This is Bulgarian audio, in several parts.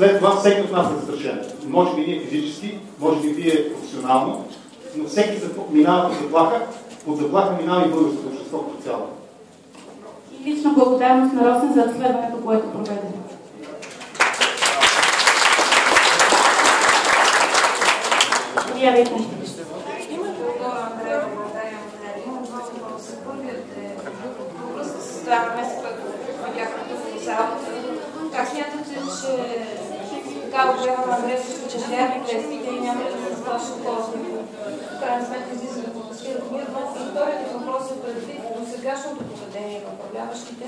след това всеки от нас е застрашен. Може би ние физически, може би вие професионално, но всеки минава под заплаха минава и българското общество като цяло. И лична благодарност на Росен за разследването, което проведе. Заповядайте. Как смятате, че такава голяма агресия, че вярните и няма да се сплашат хората, в крайна сметка излиза да протестират мирно? И вторият въпрос е предвид до сегашното поведение на управляващите.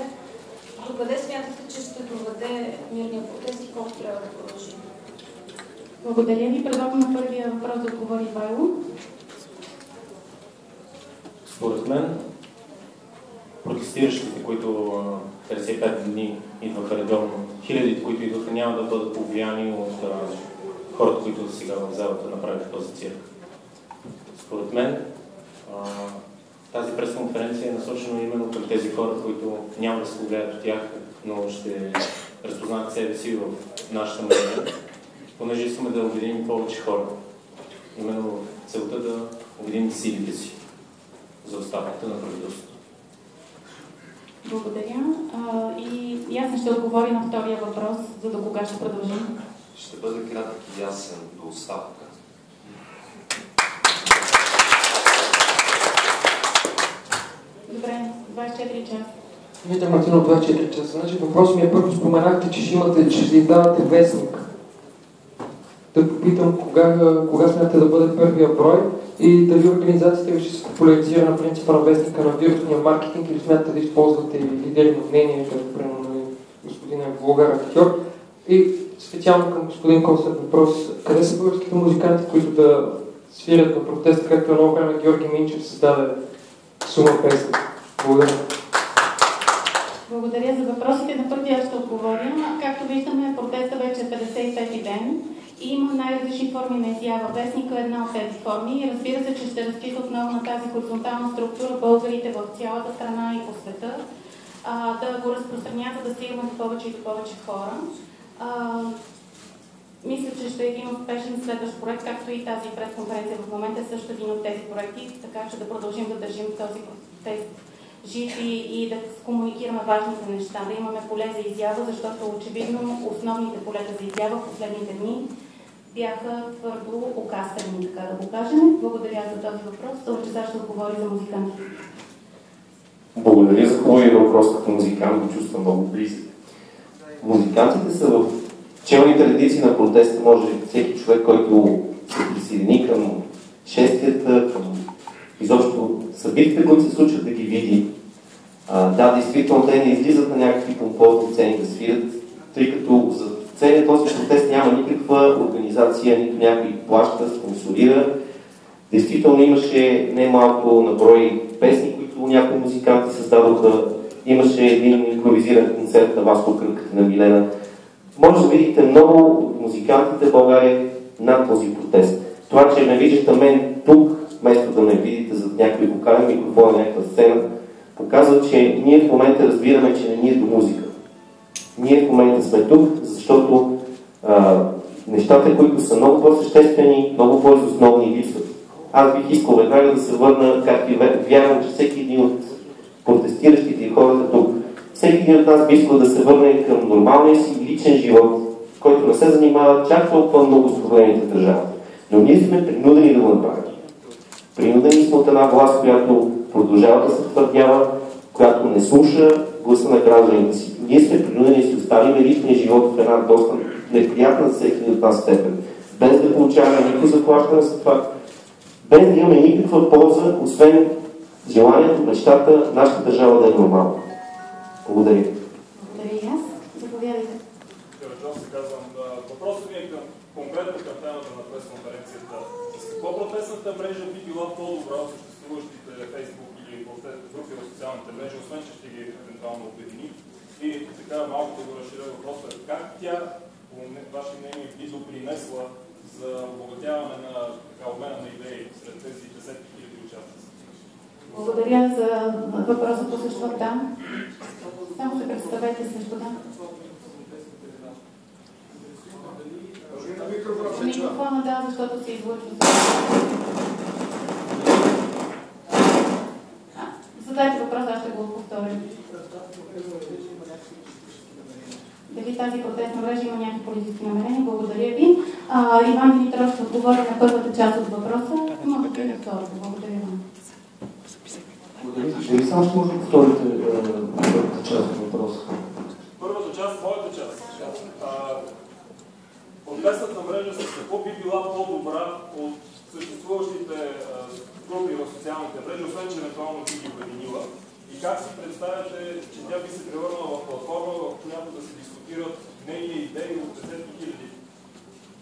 Докъде смятате, че ще доведе мирния протест и колко трябва да продължи? Благодаря ви. Предлагам на първия въпрос да отговори Вайло. Според мен, протестиращите, които 55 дни идваха редовно, хилядите, които идваха, няма да бъдат повлияни от хората, които сега в залата направиха този цирк. Според мен, тази пресконференция е насочена именно към тези хора, които няма да се повлияят от тях, но ще разпознаят себе си в нашата медия, понеже искаме да обединим повече хора. Именно целта да обединим силите си за оставката на правителството. Благодаря. И аз ще отговоря на втория въпрос, за до кога ще продължим. Ще бъде кратък и ясен до оставка. Добре, 24 часа. Митър Мартинов, 24 часа. Значи въпросът ми е, първо споменахте, че ще издавате вестник. Да попитам кога смятате да бъде първия брой и дали организацията ви ще се популяризира на принципа на вестника на вирусния маркетинг или смятате да използвате лидери на мнение, като примерно господин блогър, актьор. И специално към господин Косев въпрос, къде са българските музиканти, които да свирят на протест, както едно време Георги Минчев създаде сума песни? Благодаря. Благодаря за въпросите. На първия ще отговоря. Както виждаме, протеста вече е 55-ти ден и има най-различни форми на изява. Вестника е една от тези форми и разбира се, че ще разчита отново на тази хоризонтална структура българите в цялата страна и по света да го разпространят, за да стигаме до повече и до повече хора. Мисля, че ще е един успешен следващ проект, както и тази пресконференция в момента е също един от тези проекти, така че да продължим да държим този протест жив и да комуникираме важните неща, да имаме поле за изява, защото очевидно основните полета за изява в последните дни бяха твърдо окастрени, така да го кажем. Благодаря за този въпрос. Лъчезар ще отговори за музикантите. Благодаря за хубавия въпрос, като музикант го чувствам много близък. Музикантите са в челните редици на протеста, може всеки човек, който се присъедини към шествията, към изобщо събитията, които се случват, да ги види. Да, действително, те не излизат на някакви помпозни сцени да свирят, тъй като за целият този протест няма никаква организация, нито някой плаща, спонсорира. Действително имаше немалко наброй песни, които някои музиканти създадоха. Имаше един импровизиран концерт на Васко Крънката на Милена. Може да видите много от музикантите в България над този протест. Това, че ме виждате мен тук, вместо да ме видите зад някой вокален микрофон на някаква сцена, показва, че ние в момента разбираме, че не ни е до музика. Ние в момента сме тук, защото нещата, които са много по-съществени, много по-основни липсват. Аз бих искал веднага да се върна, както и вярвам, че всеки един от протестиращите и хората тук, всеки един от нас би искал да се върне към нормалния си личен живот, който не се занимава чак толкова много с проблемите в държавата. Но ние сме принудени да го направим. Принудени сме от една власт, която продължава да се твърдява, която не слуша гласа на гражданите си. Ние сме принудени да си оставим личния живот в една доста неприятна за всеки от нас степен, без да получаваме никакво заплащане за това, без да имаме никаква полза, освен желанието, мечтата, нашата държава да е нормална. Благодаря. Благодаря и аз. Заповядайте. Въпросът ми е конкретно към темата на пресконференцията. С какво протестната мрежа би била по-добра от съществуващите Facebook или групи в социалните мрежи, освен че ще ги евентуално обедини? И така малко да го разширя въпроса. Как тя, по ваше мнение, би допринесла за обогатяване на обмена на идеи сред тези десетки хиляди участници? Благодаря за въпроса по същността. Само се представете също, да. микрофона, да, защото се излъчва. Задайте въпрос, аз ще го повторя. Дали тази протестна мрежа има някакви политически намерения? Благодаря ви. Иван Димитров ще отговори на първата част от въпроса. Може би на втората. Благодаря вам. Дали само ще може да повторите първата част от въпроса? Първата част, моята част. Протестната мрежа с какво би била по-добра от съществуващите групи в социалните мрежи, освен че евентуално би ги обединила? И как си представяте, че тя би се превърнала в платформа, в която да се дискутират мнения и идеи от десетки хиляди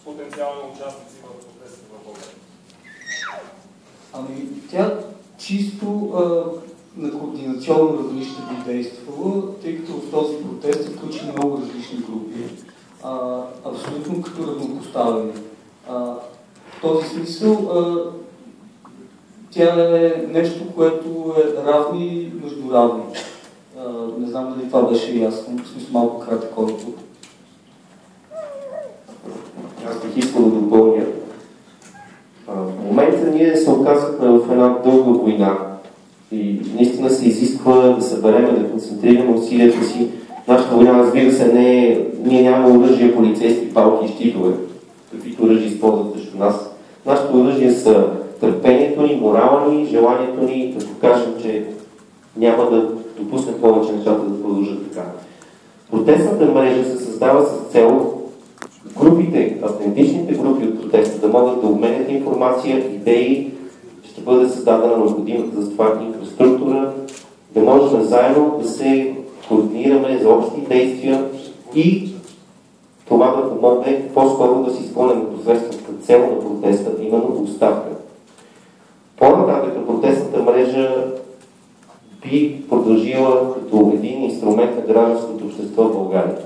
потенциални участници в протестите в България? Ами, тя чисто на координационно равнище би действала, тъй като в този протест са включени много различни групи, абсолютно като равнопоставени. В този смисъл тя е нещо, което е равни между равни. Не знам дали това беше ясно, в смисъл малко кратък отговор. Аз бих искал да допълня. В момента ние се оказахме в една дълга война и наистина се изисква да съберем, да концентрираме усилията си. Нашата война, разбира се, не е... Ние нямаме оръжие, полицейски палки и щитове, каквито оръжия използват срещу нас. Нашето оръжие са търпението ни, морала ни, желанието ни да покажем, че няма да допуснем повече нещата да продължат така. Протестната мрежа се създава с цел групите, автентичните групи от протеста да могат да обменят информация, идеи, ще бъде създадена необходимата за това инфраструктура, да можем заедно да се координираме за общи действия и това да помогне по-скоро да си изпълним непосредствената цел на протеста, именно оставка. По-нататък протестната мрежа би продължила като един инструмент на гражданското общество в България.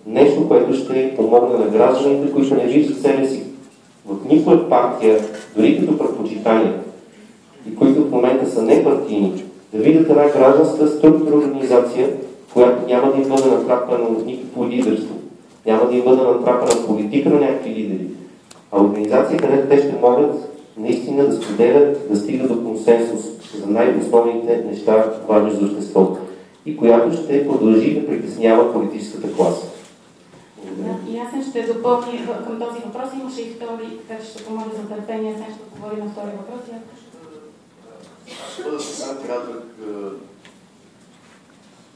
Нещо, което ще помогне на гражданите, които не виждат себе си в никоя партия, дори като предпочитание, и които в момента са непартийни, да видят една гражданска структура организация, която няма да им бъде натрапена в никакво лидерство, няма да им бъде натрапена политика на някакви лидери, а организация, където те ще могат наистина да споделят, да стигат до консенсус за най-основните неща, важни за обществото, и която ще продължи да притеснява политическата класа. И аз ще допълня към този въпрос. Имаше и втори, така че ще помоля за търпение. Аз ще отговоря на втори въпрос. Ще бъда съвсем кратък.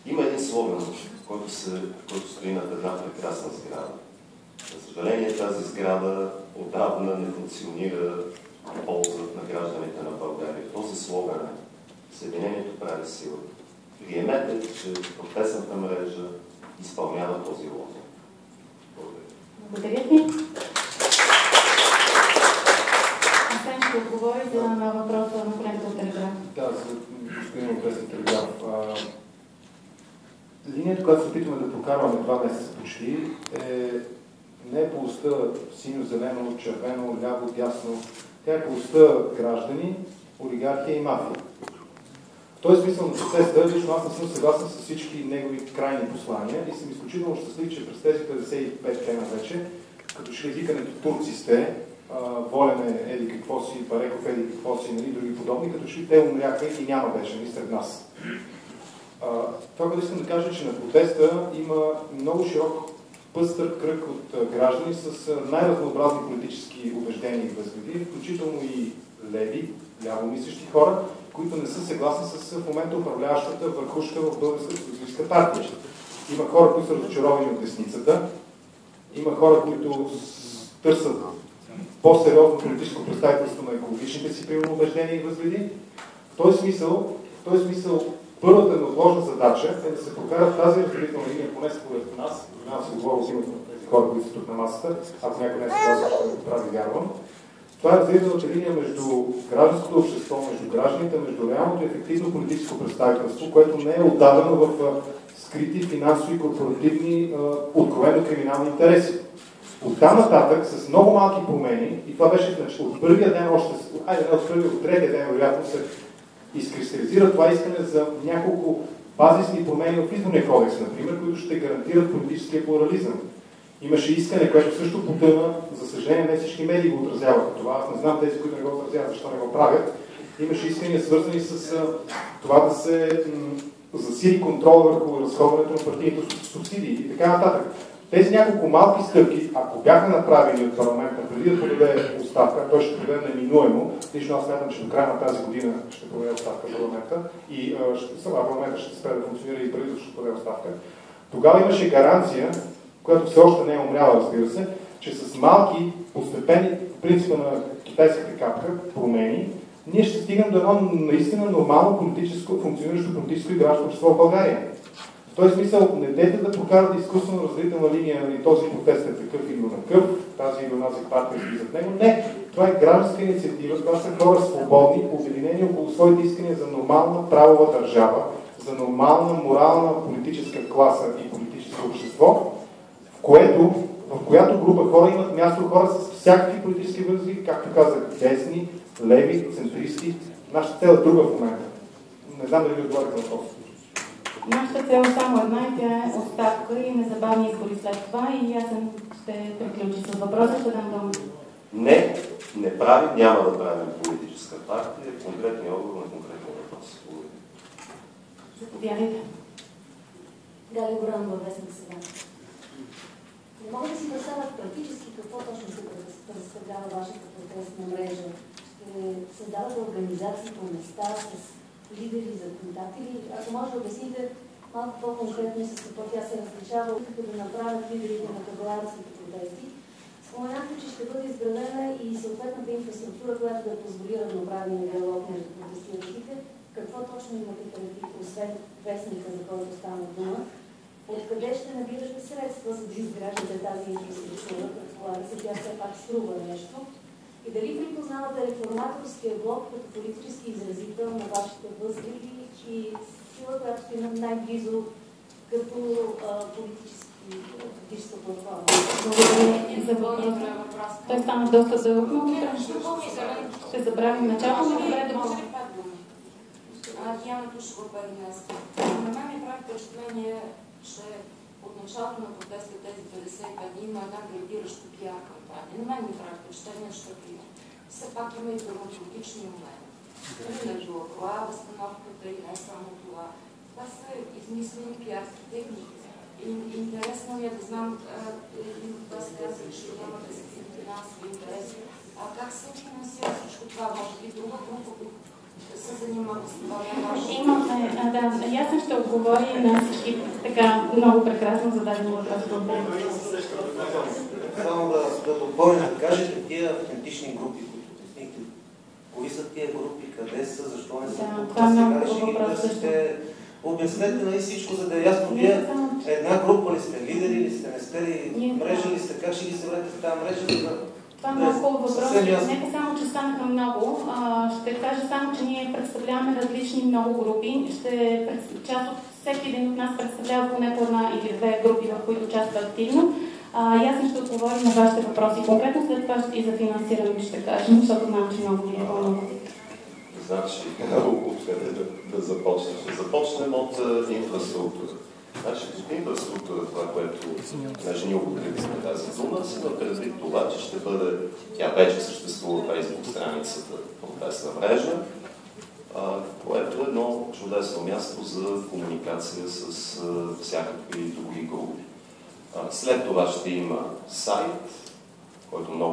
Има един слоган, който стои над една прекрасна сграда. За съжаление, тази сграда отдавна не функционира в полза на гражданите на България. Този слоган е: Съединението прави сила. Приемете, че протестната мрежа изпълнява този лозунг. Благодаря ви. Асен ще отговори на въпроса на колегата от Телеграф. Да, за господин от Телеграф. Линията, която се опитваме да прокарваме 2 месеца почти, не е полоста синьо, зелено, червено, ляво, дясно. Тя е полоста граждани, олигархия и мафия. В този смисъл на протеста, лично аз не съм съгласен с всички негови крайни послания и съм изключително щастлив, че през тези 55 дена вече, като шли викането "Турци сте", Волен еди какво си, Бареков еди какво си, нали, други подобни, като шли те умряха и няма беше ни сред нас. Това, което искам да кажа, че на протеста има много широк пъстър кръг от граждани с най-разнообразни политически убеждения и възгледи, включително и леви, лявомислещи хора, които не са съгласни с в момента управляващата върхушка в Българската социалистическа партия. Има хора, които са разочаровани от десницата, има хора, които търсят по-сериозно политическо представителство на екологичните си примерно убеждения и възгледи. В този смисъл първата неотложна задача е да се прокара тази разделителна линия, поне според нас, няма да се говоря от името на тези хора, които са тук на масата, ако някой не е съгласен, ще го прави, вярвам. Това е разделителната линия между гражданското общество, между гражданите, между реалното и ефективно политическо представителство, което не е отдадено в скрити финансови, корпоративни, откровено криминални интереси. Оттам нататък, с много малки промени, и това беше от първия ден, от третия ден, вероятно се изкристализира това искане за няколко базисни промени в изборния кодекс, например, които ще гарантират политическия плурализъм. Имаше искане, което също потъна, за съжаление не всички медии го отразяваха това, аз не знам тези, които не го отразяват, защо не го правят. Имаше искания свързани с това да се засили контрол върху разходването на партийните субсидии и така нататък. Тези няколко малки стъпки, ако бяха направени от парламента преди да подаде оставка, той ще подаде неминуемо, лично аз смятам, че до края на тази година ще подаде оставка парламента и парламента ще спре да функционира и правителството ще подаде оставка, тогава имаше гаранция, която все още не е умряла, разбира се, че с малки, постепенни, принципа на китайската капка, промени, ние ще стигнем до едно наистина нормално политическо, функциониращо политическо и гражданско общество в България. В този смисъл, не дайте да прокарате изкуствено разделителна линия, нали, този протест е такъв или онакъв, тази или онази партия стои зад него. Не! Това е гражданска инициатива, това са хора свободни, обединени около своите искания за нормална правова държава, за нормална морална политическа класа и политическо общество, в която група хора имат място, хора с всякакви политически възгледи, както казах, десни, леви, центристи. Нашата цел е друга в момента. Не знам дали ви отговорих на въпроса. Нашата цел е само една и тя е оставка и незабавни избори след това и аз ще приключи с въпроса, ще дам дума. Не правим, няма да правим политическа партия, конкретни отговор на конкретни въпроси. Заповядайте. Галя Горанова, вестник сега. Не мога да си представя практически какво точно се представлява вашата протестна мрежа. Ще създавате организации по места с лидери за контакти. Ако може да обясните малко по-конкретно с какво тя се различава, като да направят лидерите на федералските протести. Споменахте, че ще бъде изградена и съответната инфраструктура, която да позволи равноправен диалог между протестиращите. Какво точно имате предвид, освен вестника, за който стана дума? Откъде ще набирате средства, за да изграждате тази инфраструктура? Предполага се, тя все пак струва нещо. И дали припознавате реформаторския блок като политически изразител на вашите възгледи и сила, която сте най-близо като политическа платформа? Благодаря за въпроса. Той стана доста дълго. Ще забравим началото, но добре да може. Диана Тушева, ПНС. На мен ми прави впечатление, че от началото на протеста тези 55 дни има една градираща пиар кампания. На мен ми прави впечатление, защото все пак има и драматургични моменти. Между това, възстановката и не само това. Това са измислени пиарски техники. Интересно ми е да знам, един от вас каза, че няма да се финансови интереси. А как се финансира всичко това? Може би друга група се занимава с това? Ясно ще отговори на всички така много прекрасно зададени въпроси. Само да допълня, да кажете тия автентични групи, които обяснихте. Кои са тия групи, къде са, защо не са тук? Сега ще ги търсите. Обяснете нали всичко, за да е ясно. Вие една група ли сте, лидери ли сте, не сте ли, мрежа ли сте, как ще ги съберете в тази мрежа? Това е много хубав въпрос. Нека само, че станаха много. Ще кажа само, че ние представляваме различни много групи. Част от всеки един от нас представлява поне по една или две групи, в които участва активно. Ясно ще отговорим на вашите въпроси. Конкретно след това и за финансиране ще кажем, защото знам, че много ви е по-много. Значи, откъде да започнем? Ще започнем от инфраструктура. Значи, инфраструктура, това, което ние употребихме тази дума, се да предвид това, че ще бъде, тя вече съществува фейсбук страницата протестна мрежа, което е едно чудесно място за комуникация с всякакви други групи. След това ще има сайт, който много